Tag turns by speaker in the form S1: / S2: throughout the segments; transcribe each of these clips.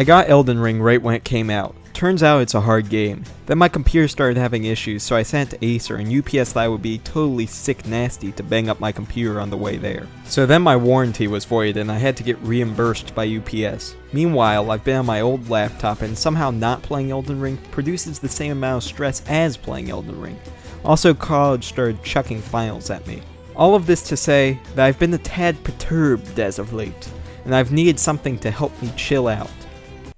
S1: I got Elden Ring right when it came out. Turns out it's a hard game. Then my computer started having issues, so I sent it to Acer, and UPS that would be totally sick nasty to bang up my computer on the way there. So then my warranty was voided and I had to get reimbursed by UPS. Meanwhile, I've been on my old laptop and somehow not playing Elden Ring produces the same amount of stress as playing Elden Ring. Also, college started chucking finals at me. All of this to say that I've been a tad perturbed as of late, and I've needed something to help me chill out.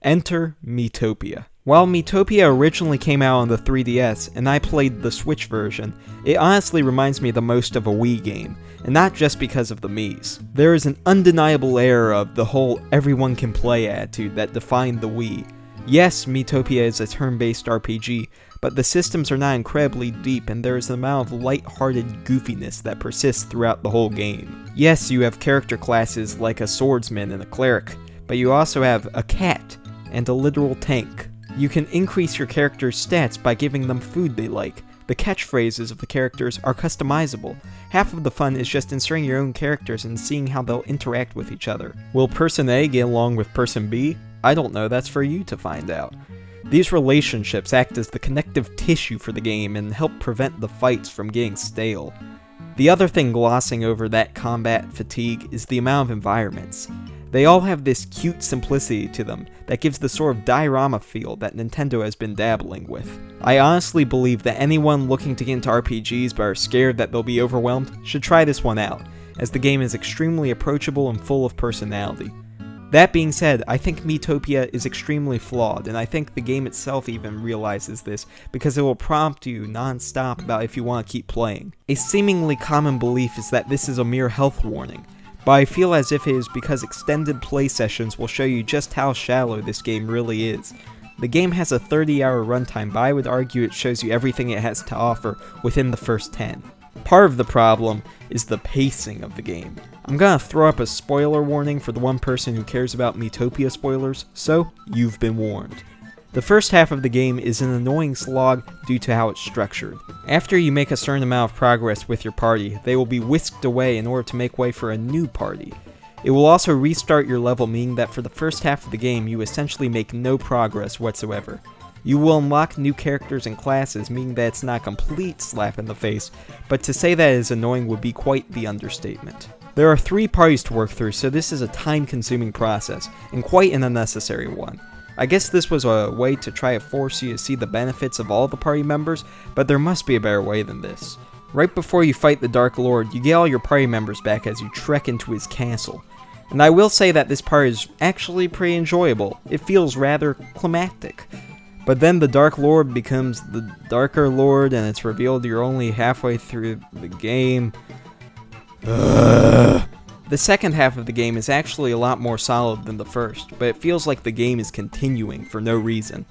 S1: Enter Miitopia. While Miitopia originally came out on the 3DS, and I played the Switch version, it honestly reminds me the most of a Wii game, and not just because of the miis. There is an undeniable air of the whole everyone can play attitude that defined the Wii. Yes, Miitopia is a turn-based RPG, but the systems are not incredibly deep and there is an amount of light-hearted goofiness that persists throughout the whole game. Yes, you have character classes like a swordsman and a cleric, but you also have a cat and a literal tank. You can increase your character's stats by giving them food they like. The catchphrases of the characters are customizable. Half of the fun is just inserting your own characters and seeing how they'll interact with each other. Will Person A get along with Person B? I don't know, that's for you to find out. These relationships act as the connective tissue for the game and help prevent the fights from getting stale. The other thing glossing over that combat fatigue is the amount of environments. They all have this cute simplicity to them that gives the sort of diorama feel that Nintendo has been dabbling with. I honestly believe that anyone looking to get into RPGs but are scared that they'll be overwhelmed should try this one out, as the game is extremely approachable and full of personality. That being said, I think Miitopia is extremely flawed, and I think the game itself even realizes this because it will prompt you non-stop about if you want to keep playing. A seemingly common belief is that this is a mere health warning, but I feel as if it is because extended play sessions will show you just how shallow this game really is. The game has a 30-hour runtime, but I would argue it shows you everything it has to offer within the first 10. Part of the problem is the pacing of the game. I'm gonna throw up a spoiler warning for the one person who cares about Miitopia spoilers, so you've been warned. The first half of the game is an annoying slog due to how it's structured. After you make a certain amount of progress with your party, they will be whisked away in order to make way for a new party. It will also restart your level, meaning that for the first half of the game you essentially make no progress whatsoever. You will unlock new characters and classes, meaning that it's not a complete slap in the face, but to say that it is annoying would be quite the understatement. There are 3 parties to work through, so this is a time-consuming process, and quite an unnecessary one. I guess this was a way to try to force you to see the benefits of all the party members, but there must be a better way than this. Right before you fight the Dark Lord, you get all your party members back as you trek into his castle. And I will say that this part is actually pretty enjoyable. It feels rather climactic. But then the Dark Lord becomes the Darker Lord, and it's revealed you're only halfway through the game. The second half of the game is actually a lot more solid than the first, but it feels like the game is continuing for no reason.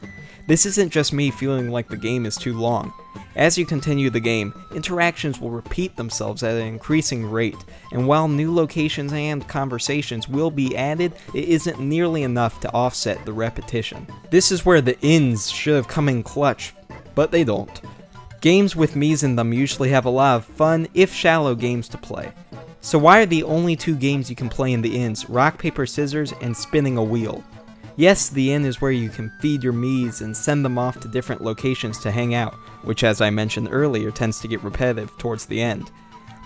S1: This isn't just me feeling like the game is too long. As you continue the game, interactions will repeat themselves at an increasing rate, and while new locations and conversations will be added, it isn't nearly enough to offset the repetition. This is where the ins should have come in clutch, but they don't. Games with miis in them usually have a lot of fun, if shallow games to play. So why are the only 2 games you can play in the inns rock, paper, scissors, and spinning a wheel? Yes, the inn is where you can feed your miis and send them off to different locations to hang out, which as I mentioned earlier tends to get repetitive towards the end.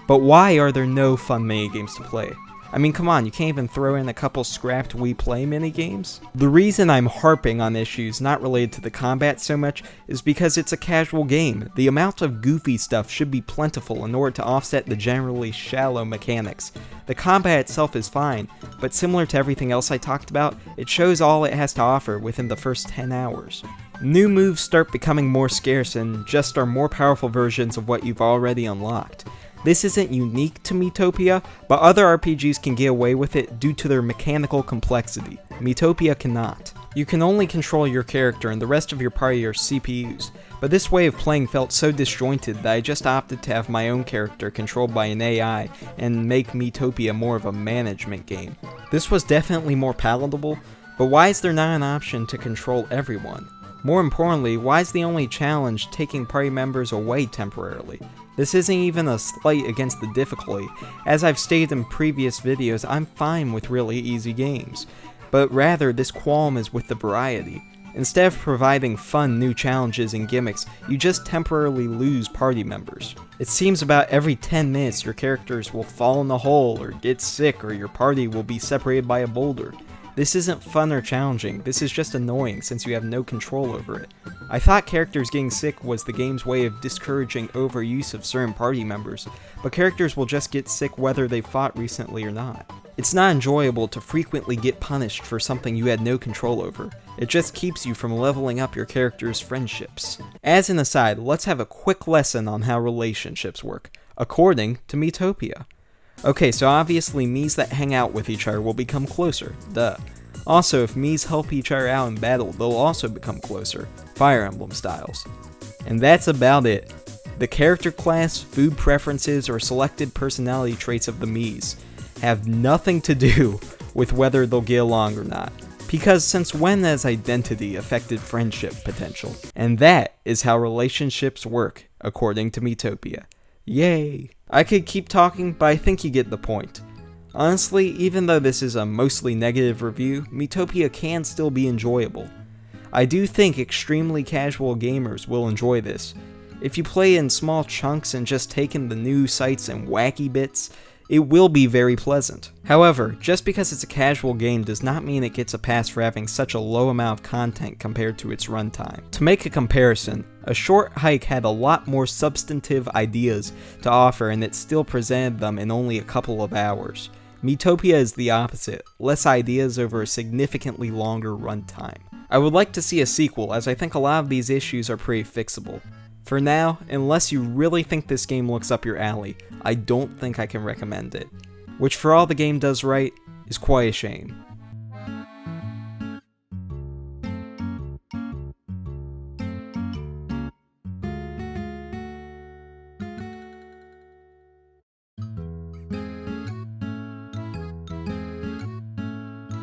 S1: But why are there no fun minigames to play? I mean, come on, you can't even throw in a couple scrapped Wii Play minigames? The reason I'm harping on issues not related to the combat so much is because it's a casual game. The amount of goofy stuff should be plentiful in order to offset the generally shallow mechanics. The combat itself is fine, but similar to everything else I talked about, it shows all it has to offer within the first 10 hours. New moves start becoming more scarce and just are more powerful versions of what you've already unlocked. This isn't unique to Miitopia, but other RPGs can get away with it due to their mechanical complexity. Miitopia cannot. You can only control your character and the rest of your party are CPUs, but this way of playing felt so disjointed that I just opted to have my own character controlled by an AI and make Miitopia more of a management game. This was definitely more palatable, but why is there not an option to control everyone? More importantly, why is the only challenge taking party members away temporarily? This isn't even a slight against the difficulty. As I've stated in previous videos, I'm fine with really easy games. but rather this qualm is with the variety. Instead of providing fun new challenges and gimmicks, you just temporarily lose party members. It seems about every 10 minutes your characters will fall in a hole or get sick, or your party will be separated by a boulder. This isn't fun or challenging, this is just annoying since you have no control over it. I thought characters getting sick was the game's way of discouraging overuse of certain party members, but characters will just get sick whether they fought recently or not. It's not enjoyable to frequently get punished for something you had no control over. It just keeps you from leveling up your character's friendships. As an aside, let's have a quick lesson on how relationships work, according to Miitopia. Okay, so obviously miis that hang out with each other will become closer, duh. Also, if miis help each other out in battle, they'll also become closer, Fire Emblem styles. And that's about it. The character class, food preferences, or selected personality traits of the miis have nothing to do with whether they'll get along or not. Because since when has identity affected friendship potential? And that is how relationships work, according to Miitopia. Yay! I could keep talking, but I think you get the point. Honestly, even though this is a mostly negative review, Miitopia can still be enjoyable. I do think extremely casual gamers will enjoy this. If you play in small chunks and just take in the new sights and wacky bits, it will be very pleasant. However, just because it's a casual game does not mean it gets a pass for having such a low amount of content compared to its runtime. To make a comparison, A Short Hike had a lot more substantive ideas to offer and it still presented them in only a couple of hours. Miitopia is the opposite, less ideas over a significantly longer runtime. I would like to see a sequel, as I think a lot of these issues are pretty fixable. For now, unless you really think this game looks up your alley, I don't think I can recommend it. Which for all the game does right, is quite a shame.